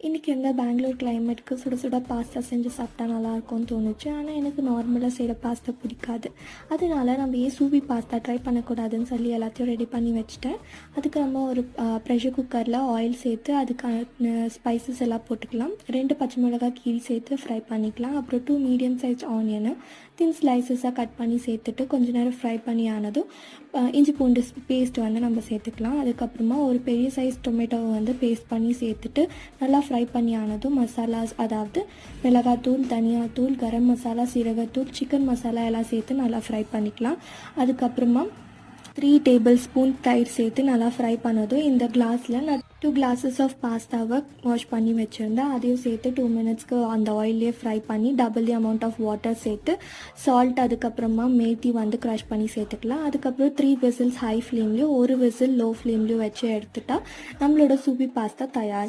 இன்றைக்கி எங்கள் பெங்களூர் கிளைமேட்டுக்கு சுட சுட பாஸ்தா செஞ்சு சாப்பிட்டா நல்லாயிருக்கும்னு தோணுச்சு. ஆனால் எனக்கு நார்மலாக செய்கிற பாஸ்தா பிடிக்காது. அதனால நம்ம ஏன் சூபி பாஸ்தா ட்ரை பண்ணக்கூடாதுன்னு சொல்லி எல்லாத்தையும் ரெடி பண்ணி வச்சுட்டேன். அதுக்கு நம்ம ஒரு ப்ரெஷர் குக்கரில் ஆயில் சேர்த்து அதுக்கான ஸ்பைசஸ் எல்லாம் போட்டுக்கலாம். 2 பச்சை மிளகாய் கீரி சேர்த்து ஃப்ரை பண்ணிக்கலாம். அப்புறம் 2 மீடியம் சைஸ் ஆனியனை தின் ஸ்லைசஸாக கட் பண்ணி சேர்த்துட்டு கொஞ்ச நேரம் ஃப்ரை பண்ணி ஆனதும் இஞ்சி பூண்டு பேஸ்ட் வந்து நம்ம சேர்த்துக்கலாம். அதுக்கப்புறமா ஒரு பெரிய சைஸ் டொமேட்டோவை வந்து பேஸ்ட் பண்ணி சேர்த்துட்டு நல்லா ஃப்ரை பண்ணி ஆனதும் மசாலாஸ், அதாவது மிளகாத்தூள், தனியாத்தூள், கரம் மசாலா, சீரகத்தூள், சிக்கன் மசாலா எல்லாம் சேர்த்து நல்லா ஃப்ரை பண்ணிக்கலாம். அதுக்கப்புறமா 3 டேபிள் ஸ்பூன் தயிர் சேர்த்து நல்லா ஃப்ரை பண்ணதும் இந்த கிளாஸில் நான் 2 glasses ஆஃப் பாஸ்தாவை வாஷ் பண்ணி வச்சுருந்தேன். அதையும் சேர்த்து 2 மினிட்ஸ்க்கு அந்த ஆயிலே ஃப்ரை பண்ணி double the amount of water சேர்த்து சால்ட், அதுக்கப்புறமா மேத்தி வந்து க்ரஷ் பண்ணி சேர்த்துக்கலாம். அதுக்கப்புறம் 3 விசில்ஸ் ஹை ஃப்ளேம்லேயும் 1 விசில் லோ ஃப்ளேம்லேயும் வச்சு எடுத்துட்டா நம்மளோட சூப்பி பாஸ்தா தயார்.